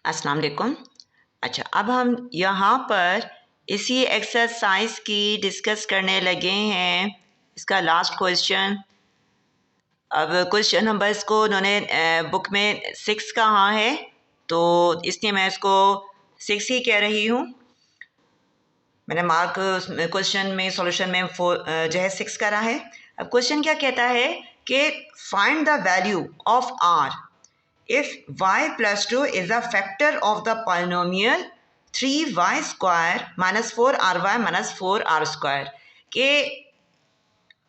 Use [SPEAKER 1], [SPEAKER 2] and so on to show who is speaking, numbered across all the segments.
[SPEAKER 1] अस्सलाम वालेकुम। अच्छा, अब हम यहाँ पर इसी एक्सरसाइज की डिस्कस करने लगे हैं। इसका लास्ट क्वेश्चन। अब क्वेश्चन नंबर इसको उन्होंने बुक में 6 कहा है, तो इसलिए मैं इसको 6 ही कह रही हूँ। मैंने मार्क क्वेश्चन में सॉल्यूशन में जो है 6 करा है। अब क्वेश्चन क्या कहता है कि find the value of R if y plus 2 is a factor of the polynomial 3y square minus 4ry minus 4r square के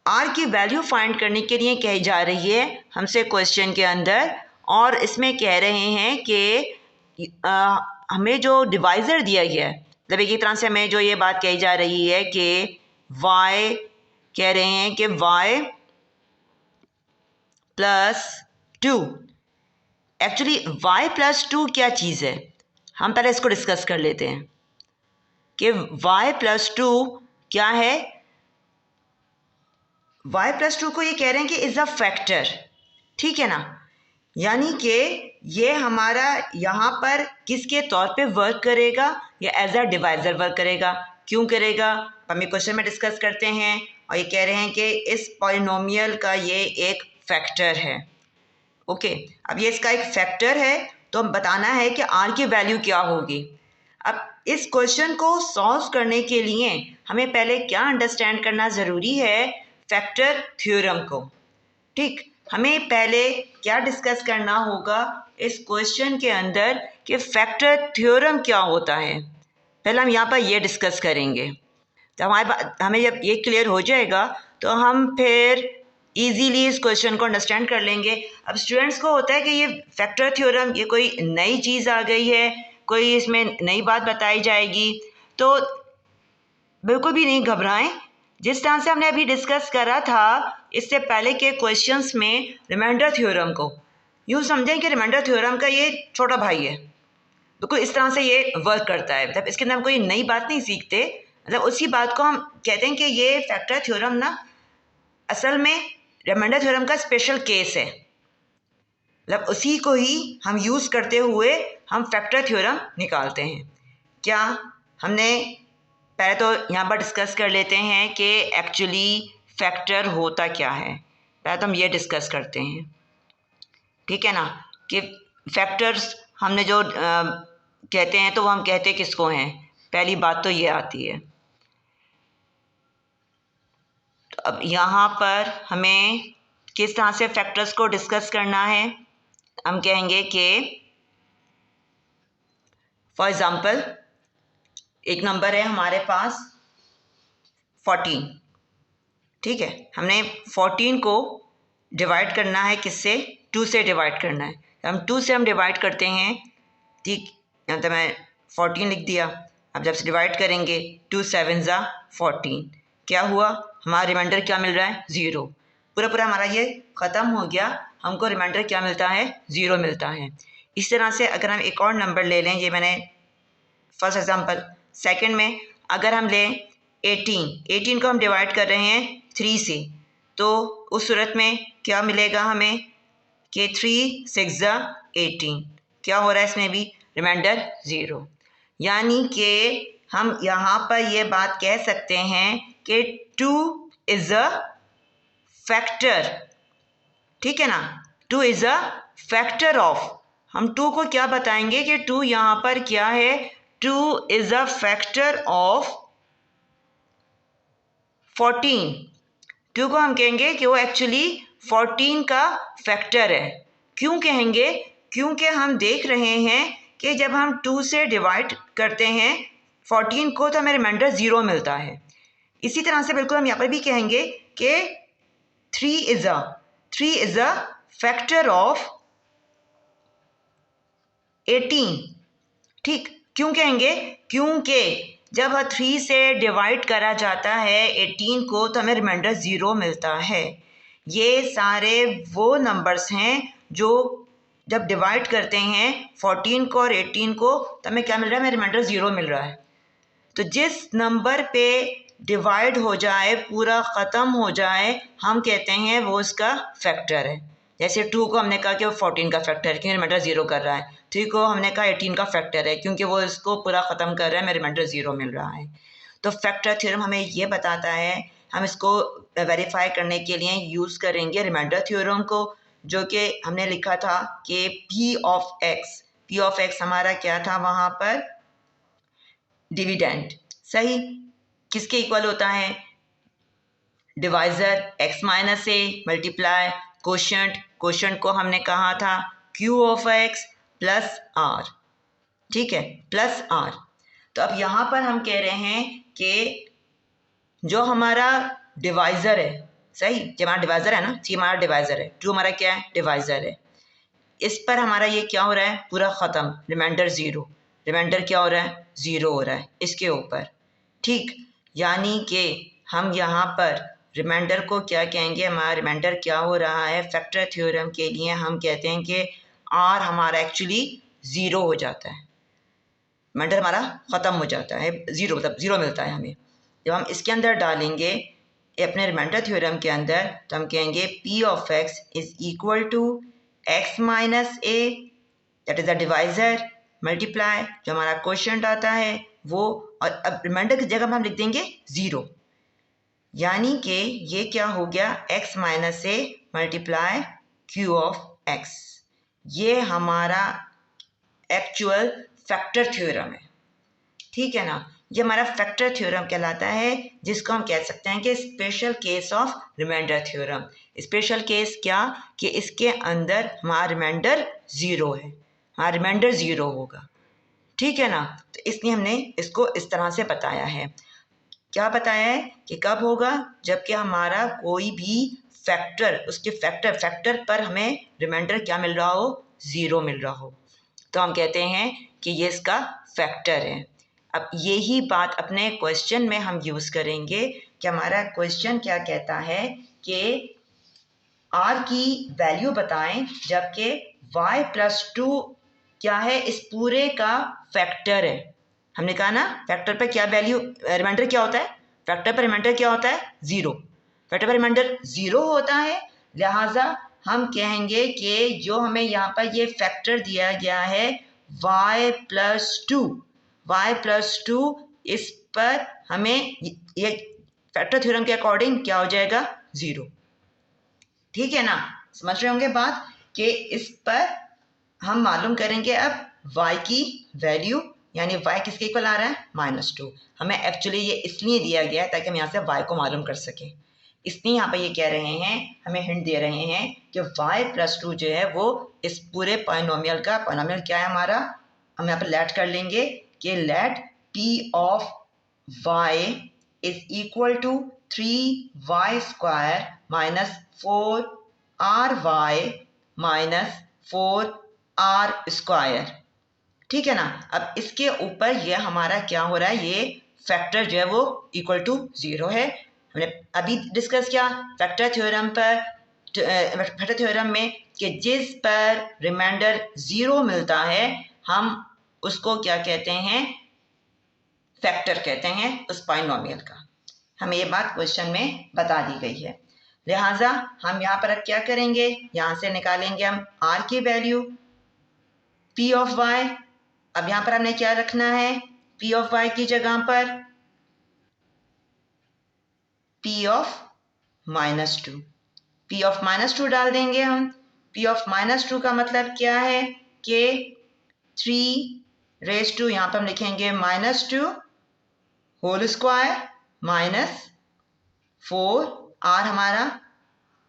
[SPEAKER 1] r की वैल्यू फाइंड करने के लिए कही जा रही है हमसे क्वेश्चन के अंदर। और इसमें कह रहे हैं कि हमें जो डिवाइज़र दिया गया है, मतलब एक तरह से हमें जो ये बात कही जा रही है कि y कह रहे हैं कि y plus 2, actually y plus 2 क्या चीज़ है, हम पहले इसको डिस्कस कर लेते हैं कि y प्लस 2 क्या है। y प्लस 2 को ये कह रहे हैं कि इज़ अ फैक्टर, ठीक है ना, यानी कि ये हमारा यहाँ पर किसके तौर पे वर्क करेगा, या एज अ डिवाइज़र वर्क करेगा। क्यों करेगा हम ये क्वेश्चन में डिस्कस करते हैं। और ये कह रहे हैं कि इस पॉलिनोमियल का ये एक फैक्टर है। ओके, अब ये इसका एक फैक्टर है, तो हम बताना है कि आर की वैल्यू क्या होगी। अब इस क्वेश्चन को सॉल्व करने के लिए हमें पहले क्या अंडरस्टैंड करना ज़रूरी है, फैक्टर थ्योरम को। ठीक, हमें पहले क्या डिस्कस करना होगा इस क्वेश्चन के अंदर कि फैक्टर थ्योरम क्या होता है। पहले हम यहाँ पर ये डिस्कस करेंगे, तो हमें जब ये क्लियर हो जाएगा तो हम फिर इजीली इस क्वेश्चन को अंडरस्टैंड कर लेंगे। अब स्टूडेंट्स को होता है कि ये फैक्टर थ्योरम ये कोई नई चीज़ आ गई है, कोई इसमें नई बात बताई जाएगी, तो बिल्कुल भी नहीं घबराएं। जिस तरह से हमने अभी डिस्कस करा था इससे पहले के क्वेश्चंस में रिमाइंडर थ्योरम को, यूँ समझें कि रिमाइंडर थ्योरम का ये छोटा भाई है। बिल्कुल इस तरह से ये वर्क करता है, मतलब इसके अंदर हम कोई नई बात नहीं सीखते, मतलब उसी बात को हम कहते हैं कि ये फैक्टर थ्योरम ना असल में रिमाइंडर थ्योरम का स्पेशल केस है। मतलब उसी को ही हम यूज़ करते हुए हम फैक्टर थ्योरम निकालते हैं। क्या हमने पहले तो यहाँ पर डिस्कस कर लेते हैं कि एक्चुअली फैक्टर होता क्या है। पहले तो हम ये डिस्कस करते हैं, ठीक है ना, कि फैक्टर्स हमने जो कहते हैं तो वो हम कहते किसको हैं। पहली बात तो ये आती है। तो अब यहाँ पर हमें किस तरह से फैक्टर्स को डिस्कस करना है। हम कहेंगे कि फॉर एग्ज़ाम्पल एक नंबर है हमारे पास 14, ठीक है, हमने 14 को डिवाइड करना है किससे, 2 से डिवाइड करना है। हम 2 से हम डिवाइड करते हैं, ठीक, यहाँ तो मैं 14 लिख दिया। अब जब से डिवाइड करेंगे 2 7 ज़ा 14, क्या हुआ, हमारा रिमाइंडर क्या मिल रहा है, 0। पूरा पूरा हमारा ये ख़त्म हो गया, हमको रिमाइंडर क्या मिलता है, 0 मिलता है। इस तरह से अगर हम एक और नंबर ले लें, ये मैंने फर्स्ट एग्जांपल, सेकंड में अगर हम लें 18 को हम डिवाइड कर रहे हैं 3 से, तो उस सूरत में क्या मिलेगा हमें कि 3 6 ज़ा 18, क्या हो रहा है इसमें भी, रिमाइंडर 0। यानी कि हम यहाँ पर ये बात कह सकते हैं कि 2 इज़ अ फैक्टर, ठीक है ना, 2 इज़ अ फैक्टर ऑफ, हम 2 को क्या बताएंगे कि 2 यहाँ पर क्या है, 2 इज़ अ फैक्टर ऑफ 14। 2 को हम कहेंगे कि वो एक्चुअली 14 का फैक्टर है। क्यों कहेंगे, क्योंकि हम देख रहे हैं कि जब हम 2 से डिवाइड करते हैं 14 को तो हमें रिमाइंडर 0 मिलता है। इसी तरह से बिल्कुल हम यहाँ पर भी कहेंगे कि 3 इज़ अ फैक्टर ऑफ 18, ठीक। क्यों कहेंगे, क्योंकि जब 3 से डिवाइड करा जाता है 18 को तो हमें रिमाइंडर 0 मिलता है। ये सारे वो नंबर्स हैं जो जब डिवाइड करते हैं 14 को और 18 को तो हमें क्या मिल रहा है, हमें रिमाइंडर 0 मिल रहा है। तो जिस नंबर पे डिवाइड हो जाए, पूरा ख़त्म हो जाए, हम कहते हैं वो इसका फैक्टर है। जैसे 2 को हमने कहा कि वो 14 का फैक्टर है, क्योंकि रिमाइंडर 0 कर रहा है, 3 को हमने कहा 18 का फैक्टर है, क्योंकि वो इसको पूरा ख़त्म कर रहा है, हमें रिमाइंडर 0 मिल रहा है। तो फैक्टर थ्योरम हमें ये बताता है, हम इसको वेरीफाई करने के लिए यूज़ करेंगे रिमाइंडर थ्योरम को, जो कि हमने लिखा था कि पी ऑफ एक्स हमारा क्या था वहाँ पर, डिविडेंड। सही, किसके इक्वल होता है, divisor x minus A multiply quotient को हमने कहा था q of x plus r, ठीक है, प्लस r। तो अब यहाँ पर हम कह रहे हैं कि जो हमारा डिवाइज़र है, सही, जब हमारा डिवाइज़र है ना, सी हमारा डिवाइज़र है, टू हमारा क्या है, डिवाइज़र है, इस पर हमारा ये क्या हो रहा है, पूरा ख़त्म, रिमाइंडर 0, रिमाइंडर क्या हो रहा है, 0 हो रहा है इसके ऊपर, ठीक। यानी कि हम यहाँ पर रिमाइंडर को क्या कहेंगे, हमारा रिमाइंडर क्या हो रहा है, फैक्टर थ्योरम के लिए हम कहते हैं कि r हमारा एक्चुअली 0 हो जाता है, रिमाइंडर हमारा ख़त्म हो जाता है, 0 मतलब 0 मिलता है हमें। जब हम इसके अंदर डालेंगे अपने रिमाइंडर थ्योरम के अंदर, तो हम कहेंगे p of x is equal to x minus A, that is the divisor, multiply जो हमारा क्वोशिएंट आता है वो, और अब रिमाइंडर की जगह हम लिख देंगे 0, यानी कि ये क्या हो गया, x minus A multiply q of x। ये हमारा एक्चुअल फैक्टर थ्योरम है, ठीक है ना, ये हमारा फैक्टर थ्योरम कहलाता है, जिसको हम कह सकते हैं कि special case of remainder theorem. Special case क्या, कि इसके अंदर हमारा रिमाइंडर 0 है, हमारा रिमाइंडर 0 होगा, ठीक है ना। तो इसलिए हमने इसको इस तरह से बताया है। क्या बताया है कि कब होगा, जबकि हमारा कोई भी फैक्टर, उसके फैक्टर पर हमें रिमाइंडर क्या मिल रहा हो, 0 मिल रहा हो, तो हम कहते हैं कि ये इसका फैक्टर है। अब यही बात अपने क्वेश्चन में हम यूज़ करेंगे कि हमारा क्वेश्चन क्या कहता है कि r की वैल्यू बताएं, जबकि y प्लस 2 क्या है, इस पूरे का फैक्टर है। हमने कहा ना फैक्टर पर क्या वैल्यू, रिमाइंडर क्या होता है, फैक्टर पर रिमाइंडर क्या होता है, 0, फैक्टर पर रिमाइंडर 0 होता है, लिहाजा हम कहेंगे कि जो हमें यहाँ पर ये फैक्टर दिया गया है y प्लस 2, इस पर हमें ये फैक्टर थ्योरम के अकॉर्डिंग क्या हो जाएगा, 0, ठीक है ना। समझ रहे होंगे बात, कि इस पर हम मालूम करेंगे अब y की वैल्यू, यानी y किसके इक्वल आ रहा है, -2। हमें एक्चुअली ये इसलिए दिया गया है ताकि हम यहाँ से y को मालूम कर सकें, इसलिए यहाँ पर ये कह रहे हैं, हमें हिंट दे रहे हैं कि y प्लस 2 जो है वो इस पूरे पॉलिनोमियल का, पॉलिनोमियल क्या है हमारा, हम यहाँ पर लेट कर लेंगे कि let p of y is equal to 3y स्क्वायर minus 4ry minus 4r square, ठीक है ना। अब इसके ऊपर ये हमारा क्या हो रहा है, ये फैक्टर जो है वो इक्वल टू 0 है। हमने अभी डिस्कस किया फैक्टर थ्योरम पर, फैक्टर थ्योरम में कि जिस पर रिमाइंडर 0 मिलता है हम उसको क्या कहते हैं, फैक्टर कहते हैं उस पॉलिनोमियल का। हमें ये बात क्वेश्चन में बता दी गई है, लिहाजा हम यहाँ पर अब क्या करेंगे, यहाँ से निकालेंगे हम r की वैल्यू p ऑफ y। अब यहाँ पर हमने क्या रखना है, p ऑफ y की जगह पर p ऑफ -2, p ऑफ -2 डाल देंगे हम। p ऑफ -2 का मतलब क्या है कि 3 रेज़ टू, यहाँ पर हम लिखेंगे -2 होल स्क्वायर माइनस 4, r हमारा,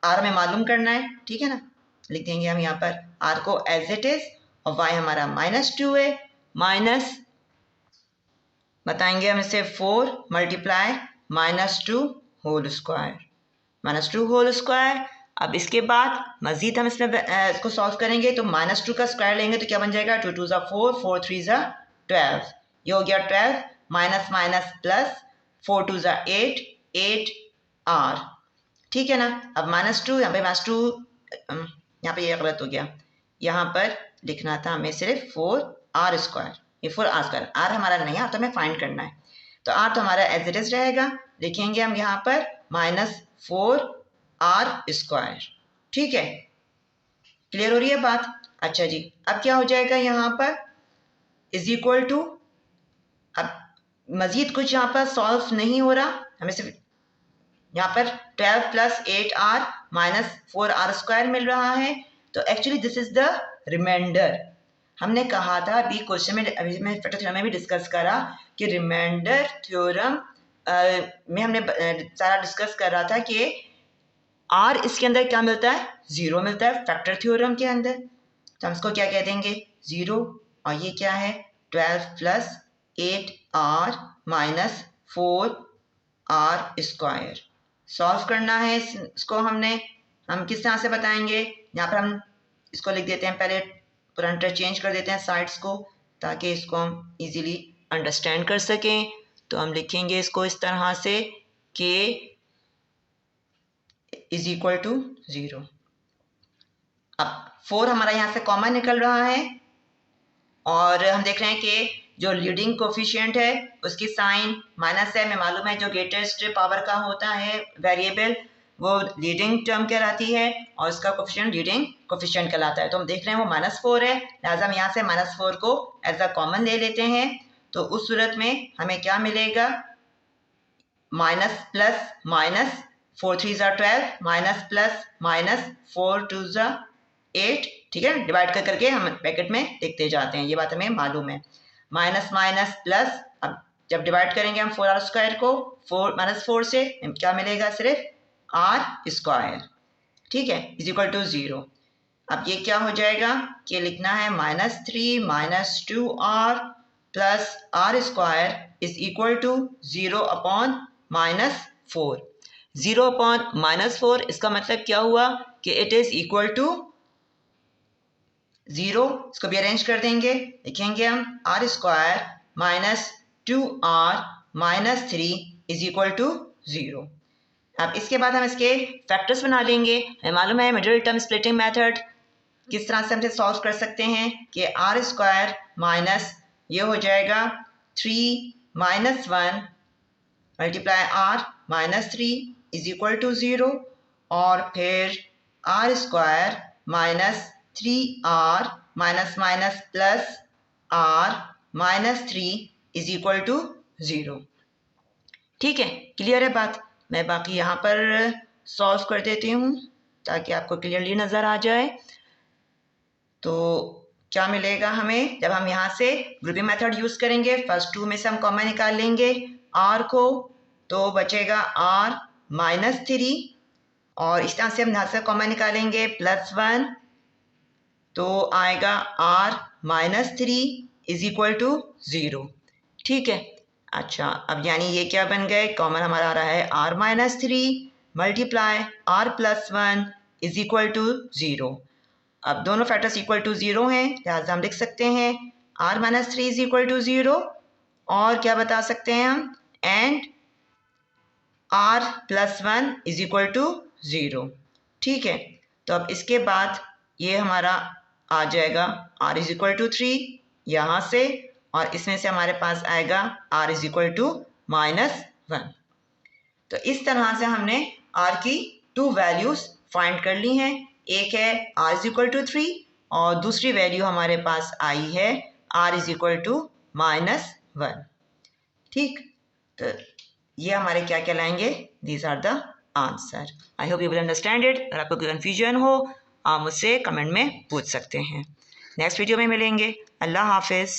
[SPEAKER 1] r हमें मालूम करना है, ठीक है ना, लिख देंगे हम यहाँ पर r को एज इट इज, और y हमारा -2 है, माइनस बताएंगे हम इसे 4 मल्टीप्लाई -2 होल स्क्वायर। अब इसके बाद मज़ीद हम इसमें इसको सॉल्व करेंगे, तो -2 का स्क्वायर लेंगे तो क्या बन जाएगा, 2 2 4, 4 3 12, ये हो गया 12, माइनस माइनस प्लस, 4 2 8, 8 r, ठीक है ना। अब -2 यहाँ पे -2, यहाँ पे ये गलत हो गया, यहाँ पर लिखना था हमें सिर्फ 4r स्क्वायर, ये 4r स्क्वायर, r हमारा नहीं है तो हमें फाइंड करना है, तो r तो हमारा एज इट इज रहेगा, लिखेंगे हम यहाँ पर -4r स्क्वायर, ठीक है। क्लियर हो रही है बात। अच्छा जी, अब क्या हो जाएगा यहाँ पर इज इक्वल टू, अब मज़ीद कुछ यहाँ पर सॉल्व नहीं हो रहा, हमें सिर्फ यहाँ पर 12 plus 8r minus 4r square मिल रहा है। तो actually this is the remainder. हमने कहा था अभी क्वेश्चन में, अभी मैं फैक्टर थ्योरम में भी डिस्कस करा कि रिमाइंडर थ्योरम में हमने सारा डिस्कस कर रहा था कि r इसके अंदर क्या मिलता है, 0 मिलता है फैक्टर थ्योरम के अंदर। तो हम इसको क्या कह देंगे, 0। और ये क्या है, 12 plus 8r minus 4r square. Solve करना है इसको हमने, हम किस तरह से बताएंगे, यहाँ पर हम इसको लिख देते हैं, पहले पूरा इंटरचेंज कर देते हैं साइड्स को ताकि इसको हम इजीली अंडरस्टैंड कर सकें। तो हम लिखेंगे इसको इस तरह से कि इज इक्वल टू 0। अब 4 हमारा यहाँ से कॉमन निकल रहा है और हम देख रहे हैं कि जो लीडिंग कोफिशिएंट है उसकी साइन माइनस है। हमें मालूम है जो ग्रेटेस्ट पावर का होता है वेरिएबल वो लीडिंग टर्म कहलाती है और उसका कोफिशिएंट लीडिंग कोफिशिएंट कहलाता है। तो हम देख रहे हैं वो -4 है, लिहाजा हम यहाँ से -4 को एज अ कॉमन ले लेते हैं। तो उस सूरत में हमें क्या मिलेगा, माइनस प्लस माइनस, 4 3 ज़ा 12, माइनस प्लस माइनस, 4 2 ज़ा 8, ठीक है, डिवाइड कर करके हम ब्रैकेट में लिखते जाते हैं, ये बात हमें मालूम है। माइनस माइनस प्लस, अब जब डिवाइड करेंगे हम 4r स्क्वायर को 4 -4 से क्या मिलेगा, सिर्फ r स्क्वायर, ठीक है, इज इक्वल टू 0। अब ये क्या हो जाएगा कि लिखना है -3 minus 2r plus r square is equal to 0 upon -4। 0 upon -4 इसका मतलब क्या हुआ कि इट इज इक्वल टू 0। इसको भी अरेंज कर देंगे, लिखेंगे हम r square minus 2r minus 3 is equal to 0। अब इसके बाद हम इसके फैक्टर्स बना लेंगे। हमें मालूम है मिडिल टर्म स्प्लिटिंग मेथड किस तरह से हम सॉल्व कर सकते हैं कि r स्क्वायर माइनस ये हो जाएगा 3 minus 1 multiply r minus 3 is equal to 0 और फिर r square minus 3r minus minus plus r minus 3 is equal to 0। ठीक है, क्लियर है बात। मैं बाकी यहाँ पर सॉल्व कर देती हूँ ताकि आपको क्लियरली नज़र आ जाए। तो क्या मिलेगा हमें जब हम यहाँ से ग्रुपिंग मेथड यूज़ करेंगे, फर्स्ट 2 में से हम कॉमन निकाल लेंगे r को, तो बचेगा r माइनस 3 और इस तरह से हम यहाँ से कॉमन निकालेंगे +1 तो आएगा r minus 3 is equal to 0। ठीक है, अच्छा अब यानी ये क्या बन गए, कॉमन हमारा आ रहा है r minus 3 multiply r plus 1 is equal to 0। अब दोनों फैक्टर्स इक्वल टू 0 हैं, लिहाजा हम लिख सकते हैं r minus 3 is equal to 0 और क्या बता सकते हैं हम, and r plus 1 is equal to 0। ठीक है, तो अब इसके बाद ये हमारा आ जाएगा r इज इक्वल टू 3 यहाँ से, और इसमें से हमारे पास आएगा r इज इक्वल टू -1। तो इस तरह से हमने r की 2 वैल्यूज़ फाइंड कर ली हैं। एक है r इज इक्वल टू 3 और दूसरी वैल्यू हमारे पास आई है r इज इक्वल टू -1। ठीक, तो ये हमारे क्या कहलाएंगे, these are the answer. I hope you will understand it. अगर आपको कोई कन्फ्यूजन हो आप मुझसे कमेंट में पूछ सकते हैं। नेक्स्ट वीडियो में मिलेंगे। अल्लाह हाफिज़।